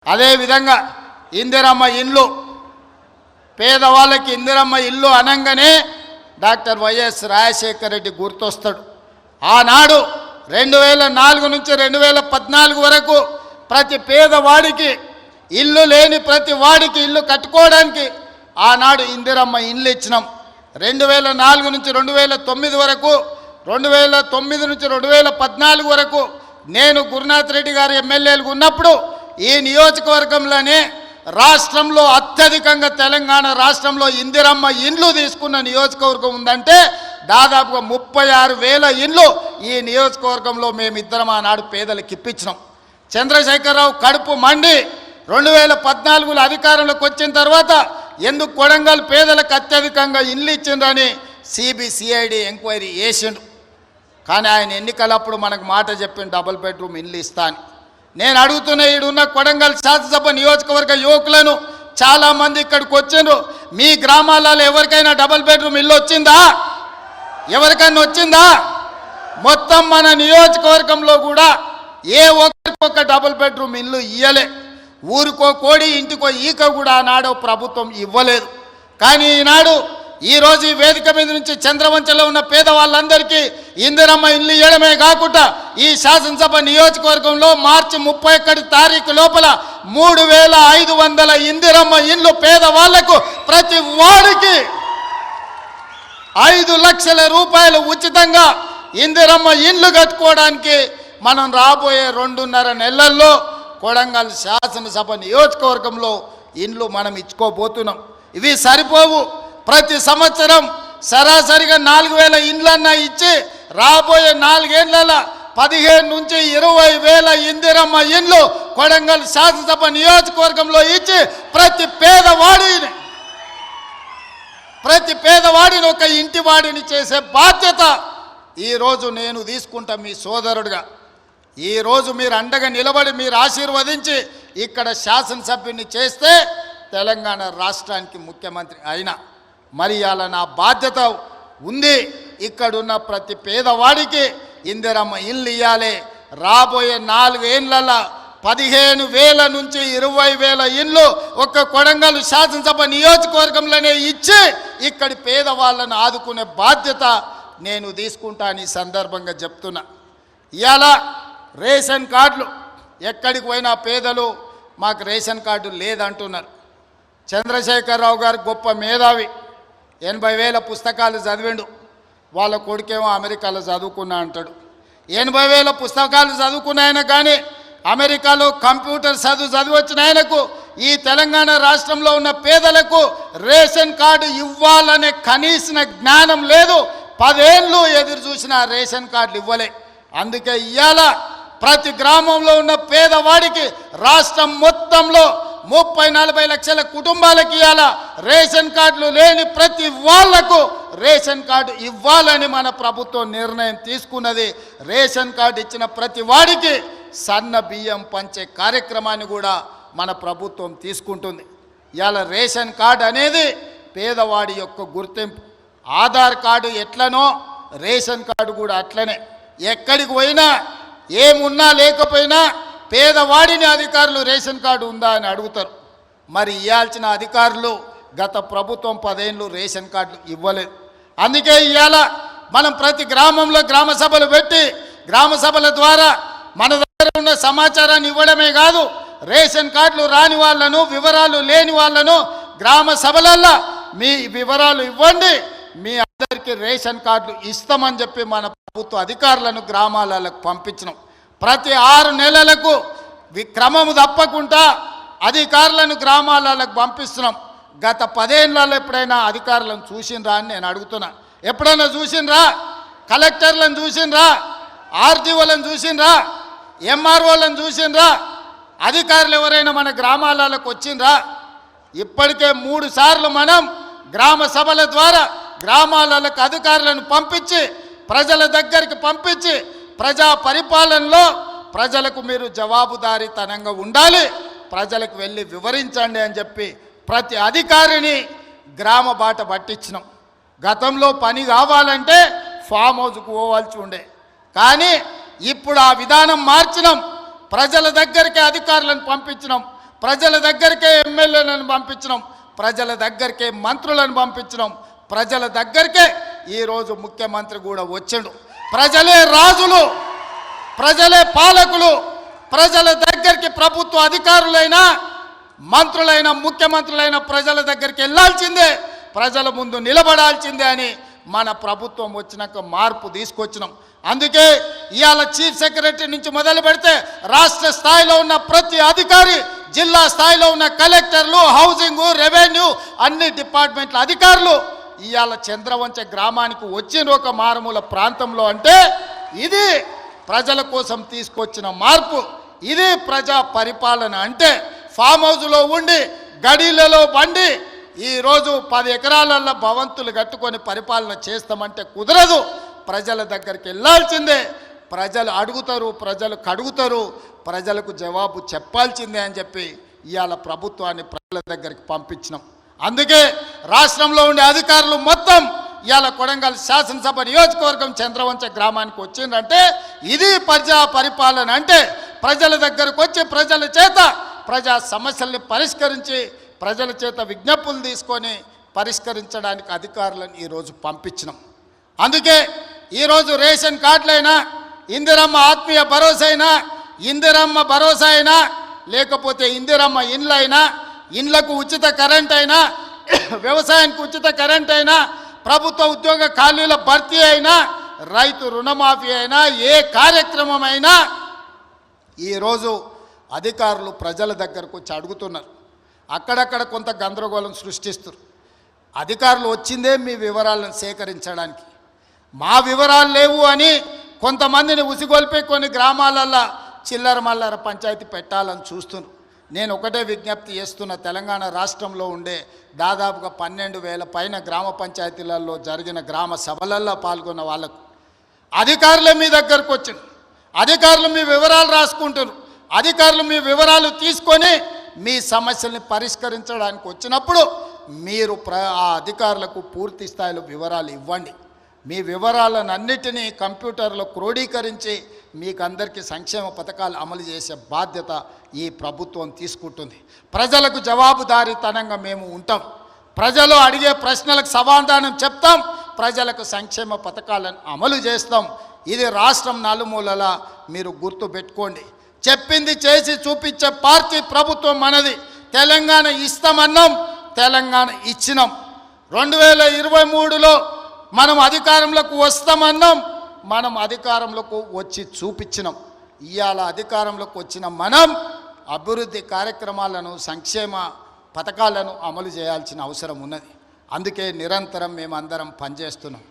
అదేవిధంగా ఇందిరమ్మ ఇల్లు, పేదవాళ్ళకి ఇందిరమ్మ ఇల్లు అనగానే డాక్టర్ వైఎస్ రాజశేఖర రెడ్డి గుర్తొస్తాడు. ఆనాడు 2004 నుంచి 2014 వరకు ప్రతి పేదవాడికి ఇల్లు లేని ప్రతి వాడికి ఇల్లు కట్టుకోవడానికి ఆనాడు ఇందిరమ్మ ఇల్లు ఇచ్చినాం. 2004 నుంచి 2009 వరకు, 2009 నుంచి 2014 వరకు నేను గురునాథ్ రెడ్డి గారు ఎమ్మెల్యేలుగా ఉన్నప్పుడు ఈ నియోజకవర్గంలోనే రాష్ట్రంలో అత్యధికంగా తెలంగాణ రాష్ట్రంలో ఇందిరమ్మ ఇండ్లు తీసుకున్న నియోజకవర్గం ఉందంటే దాదాపుగా 36,000 ఇండ్లు ఈ నియోజకవర్గంలో మేమిద్దరం ఆనాడు పేదలకు ఇప్పించినాం. చంద్రశేఖరరావు కడుపు మండి 2014లో అధికారంలోకి వచ్చిన తర్వాత ఎందుకు కొడంగల్ పేదలకు అత్యధికంగా ఇండ్లు ఇచ్చిండ్రని సిబిసిఐడి ఎంక్వైరీ చేసిండు. కానీ ఆయన ఎన్నికలప్పుడు మనకు మాట చెప్పిండు డబుల్ బెడ్రూమ్ ఇండ్లు ఇస్తా అని. నేను అడుగుతున్న ఈడున్న కొడంగల్ శాసనసభ నియోజకవర్గ యువకులను చాలామంది ఇక్కడికి వచ్చిండ్రు. మీ గ్రామాలలో ఎవరికైనా డబుల్ బెడ్రూమ్ ఇల్లు వచ్చిందా? ఎవరికైనా వచ్చిందా? మొత్తం మన నియోజకవర్గంలో కూడా ఏ ఒక్కరికొక డబుల్ బెడ్రూమ్ ఇల్లు ఇయ్యలే. ఊరికో కోడి ఇంటికో ఈక కూడా ఆనాడు ప్రభుత్వం ఇవ్వలేదు. కానీ ఈనాడు ఈరోజు ఈ వేదిక మీద నుంచి చంద్రవంచలో ఉన్న పేదవాళ్ళందరికీ ఇందిరమ్మ ఇల్లు ఇవ్వడమే కాకుండా ఈ శాసనసభ నియోజకవర్గంలో మార్చి 31 తారీఖు లోపల 3,500 ఇందిరమ్మ ఇల్లు పేదవాళ్లకు ప్రతి వాడికి 5 లక్షల రూపాయలు ఉచితంగా ఇందిరమ్మ ఇల్లు కట్టుకోవడానికి మనం రాబోయే 2.5 నెలల్లో కొడంగల్ శాసనసభ నియోజకవర్గంలో ఇండ్లు మనం ఇచ్చుకోబోతున్నాం. ఇవి సరిపోవు. ప్రతి సంవత్సరం సరాసరిగా 4,000 ఇండ్లన్నా ఇచ్చి రాబోయే 4 ఏళ్ల 15 నుంచి 20,000 ఇందిరమ్మ ఇండ్లు కొడంగల్ శాసనసభ నియోజకవర్గంలో ఇచ్చి ప్రతి పేదవాడిని ఒక ఇంటి వాడిని చేసే బాధ్యత ఈరోజు నేను తీసుకుంటా మీ సోదరుడిగా. ఈరోజు మీరు అండగా నిలబడి మీరు ఆశీర్వదించి ఇక్కడ శాసనసభ్యుని చేస్తే తెలంగాణ రాష్ట్రానికి ముఖ్యమంత్రి అయినా మరి అలా నా బాధ్యత ఉంది. ఇక్కడున్న ప్రతి పేదవాడికి ఇందిరమ్మ ఇల్లు ఇవ్వాలి. రాబోయే 4 ఏళ్లలో 15,000 నుంచి 20,000 ఇల్లు ఒక్క కొడంగల్ శాసనసభ నియోజకవర్గంలోనే ఇచ్చి ఇక్కడి పేదవాళ్ళను ఆదుకునే బాధ్యత నేను తీసుకుంటాను. ఈ సందర్భంగా చెప్తున్నా. ఇవాళ రేషన్ కార్డులు ఎక్కడికి పోయినా పేదలు మాకు రేషన్ కార్డు లేదంటున్నారు. చంద్రశేఖరరావు గారు గొప్ప మేధావి, 80,000 పుస్తకాలు చదివిండు. వాళ్ళ కొడుకేమో అమెరికాలో చదువుకున్నా అంటాడు. 80,000 పుస్తకాలు చదువుకున్న ఆయన కానీ అమెరికాలో కంప్యూటర్ చదివొచ్చిన ఆయనకు ఈ తెలంగాణ రాష్ట్రంలో ఉన్న పేదలకు రేషన్ కార్డు ఇవ్వాలనే కనీస జ్ఞానం లేదు. 10 ఏళ్ళు ఎదురు చూసిన రేషన్ కార్డులు ఇవ్వలే. అందుకే ఇవాళ ప్రతి గ్రామంలో ఉన్న పేదవాడికి రాష్ట్రం మొత్తంలో 30-40 లక్షల కుటుంబాలకి ఇవాళ రేషన్ కార్డులు లేని ప్రతి వాళ్లకు రేషన్ కార్డు ఇవ్వాలని మన ప్రభుత్వం నిర్ణయం తీసుకున్నది. రేషన్ కార్డు ఇచ్చిన ప్రతి వాడికి సన్న బియ్యం పంచే కార్యక్రమాన్ని కూడా మన ప్రభుత్వం తీసుకుంటుంది. ఇవాళ రేషన్ కార్డు అనేది పేదవాడి యొక్క గుర్తింపు. ఆధార్ కార్డు ఎట్లనో రేషన్ కార్డు కూడా అట్లనే. ఎక్కడికి పోయినా ఏమున్నా లేకపోయినా పేదవాడిని అధికారులు రేషన్ కార్డు ఉందా అని అడుగుతారు. మరి ఇవ్వాల్సిన అధికారులు గత ప్రభుత్వం 10 ఏళ్ళు రేషన్ కార్డులు ఇవ్వలేదు. అందుకే ఇవాళ మనం ప్రతి గ్రామంలో గ్రామ సభలు పెట్టి గ్రామ సభల ద్వారా మన దగ్గర ఉన్న సమాచారాన్ని ఇవ్వడమే కాదు, రేషన్ కార్డులు రాని వాళ్ళను వివరాలు లేని వాళ్ళను గ్రామ సభలల్లో మీ వివరాలు ఇవ్వండి, మీ అందరికీ రేషన్ కార్డులు ఇస్తామని చెప్పి మన ప్రభుత్వ అధికారులను గ్రామాలకు పంపించినాం. ప్రతి 6 నెలలకు క్రమము తప్పకుండా అధికారులను గ్రామాలకు పంపిస్తున్నాం. గత 10 ఏళ్లలో ఎప్పుడైనా అధికారులను చూసినరా అని నేను అడుగుతున్నా. ఎప్పుడైనా చూసినరా? కలెక్టర్లను చూసినరా? ఆర్టీఓలను చూసినరా? ఎంఆర్ఓలను చూసినరా? అధికారులు ఎవరైనా మన గ్రామాలకు వచ్చినరా? ఇప్పటికే 3 సార్లు మనం గ్రామ సభల ద్వారా గ్రామాలకు అధికారులను పంపించి ప్రజల దగ్గరికి పంపించి ప్రజా పరిపాలనలో ప్రజలకు మీరు జవాబుదారీతనంగా ఉండాలి, ప్రజలకు వెళ్ళి వివరించండి అని చెప్పి ప్రతి అధికారిని గ్రామ బాట పట్టించినాం. గతంలో పని కావాలంటే ఫామ్ హౌస్కు పోవాల్సి ఉండే, కానీ ఇప్పుడు ఆ విధానం మార్చినాం. ప్రజల దగ్గరికి అధికారులను పంపించినాం. ప్రజల దగ్గరికే ఎమ్మెల్యేలను పంపించినాం, ప్రజల దగ్గరికే మంత్రులను పంపించినాం, ప్రజల దగ్గరికే ఈరోజు ముఖ్యమంత్రి కూడా వచ్చాడు. ప్రజలే రాజులు, ప్రజలే పాలకులు. ప్రజల దగ్గరికి ప్రభుత్వ అధికారులైనా మంత్రులైన ముఖ్యమంత్రులైన ప్రజల దగ్గరికి వెళ్ళాల్సిందే, ప్రజల ముందు నిలబడాల్సిందే అని మన ప్రభుత్వం వచ్చినాక మార్పు తీసుకొచ్చినాం. అందుకే ఇవాళ చీఫ్ సెక్రటరీ నుంచి మొదలు పెడితే రాష్ట్ర స్థాయిలో ఉన్న ప్రతి అధికారి, జిల్లా స్థాయిలో ఉన్న కలెక్టర్లు, హౌసింగ్, రెవెన్యూ అన్ని డిపార్ట్మెంట్ల అధికారులు ఇవాళ చంద్రవంచ గ్రామానికి వచ్చిన ఒక మారుమూల ప్రాంతంలో అంటే ఇది ప్రజల కోసం తీసుకొచ్చిన మార్పు, ఇది ప్రజా పరిపాలన. అంటే ఫామ్ హౌస్లో ఉండి గడీలలో బండి ఈరోజు 10 ఎకరాలలో భవంతులు కట్టుకొని పరిపాలన చేస్తామంటే కుదరదు. ప్రజల దగ్గరికి వెళ్ళాల్సిందే, ప్రజలు అడుగుతారు, ప్రజలు కడుగుతారు, ప్రజలకు జవాబు చెప్పాల్సిందే అని చెప్పి ఇవాళ ప్రభుత్వాన్ని ప్రజల దగ్గరికి పంపించినాం. అందుకే రాష్ట్రంలో ఉండే అధికారులు మొత్తం ఇవాళ కొడంగల్ శాసనసభ నియోజకవర్గం చంద్రవంచ గ్రామానికి వచ్చిందంటే ఇది ప్రజా పరిపాలన. అంటే ప్రజల దగ్గరకు వచ్చి ప్రజల చేత ప్రజా సమస్యల్ని పరిష్కరించి ప్రజల చేత విజ్ఞప్తులు తీసుకొని పరిష్కరించడానికి అధికారులను ఈరోజు పంపించినాం. అందుకే ఈరోజు రేషన్ కార్డులైనా, ఇందిరమ్మ ఆత్మీయ భరోసా అయినా, ఇందిరమ్మ భరోసా అయినా, లేకపోతే ఇందిరమ్మ ఇండ్లైనా, ఇండ్లకు ఉచిత కరెంట్ అయినా, వ్యవసాయానికి ఉచిత కరెంట్ అయినా, ప్రభుత్వ ఉద్యోగ ఖాళీల భర్తీ అయినా, రైతు రుణమాఫీ అయినా, ఏ కార్యక్రమం అయినా ఈరోజు అధికారులు ప్రజల దగ్గరకు వచ్చి అడుగుతున్నారు. అక్కడక్కడ కొంత గందరగోళం సృష్టిస్తారు. అధికారులు వచ్చిందే మీ వివరాలను సేకరించడానికి, మా వివరాలు లేవు అని కొంతమందిని ఉసిగొల్పి కొన్ని గ్రామాలల్లో చిల్లర మల్లర పంచాయతీ పెట్టాలని చూస్తున్నారు. నేను ఒకటే విజ్ఞప్తి చేస్తున్న, తెలంగాణ రాష్ట్రంలో ఉండే దాదాపుగా 12,000 పైన గ్రామ పంచాయతీలలో జరిగిన గ్రామ సభలలో పాల్గొన్న వాళ్ళకు అధికారులే మీ దగ్గరకు వచ్చింది, అధికారులు మీ వివరాలు రాసుకుంటారు, అధికారులు మీ వివరాలు తీసుకొని మీ సమస్యల్ని పరిష్కరించడానికి వచ్చినప్పుడు మీరు ఆ అధికారులకు పూర్తి స్థాయిలో వివరాలు ఇవ్వండి. మీ వివరాలన్నిటినీ కంప్యూటర్లో క్రోడీకరించి మీకు అందరికీ సంక్షేమ పథకాలు అమలు చేసే బాధ్యత ఈ ప్రభుత్వం తీసుకుంటుంది. ప్రజలకు జవాబుదారీతనంగా మేము ఉంటాం, ప్రజలు అడిగే ప్రశ్నలకు సమాధానం చెప్తాం, ప్రజలకు సంక్షేమ పథకాలను అమలు చేస్తాం. ఇది రాష్ట్రం నలుమూలలా మీరు గుర్తు పెట్టుకోండి. చెప్పింది చేసి చూపించే పార్టీ ప్రభుత్వం మనది. తెలంగాణ ఇస్తామన్నాం, తెలంగాణ ఇచ్చినాం. 2023లో మనం అధికారంలోకి వస్తామన్నాం, మనం అధికారంలోకి వచ్చి చూపించినాం. ఇవాళ అధికారంలోకి వచ్చిన మనం అభివృద్ధి కార్యక్రమాలను, సంక్షేమ పథకాలను అమలు చేయాల్సిన అవసరం ఉన్నది. అందుకే నిరంతరం మేమందరం పనిచేస్తున్నాం.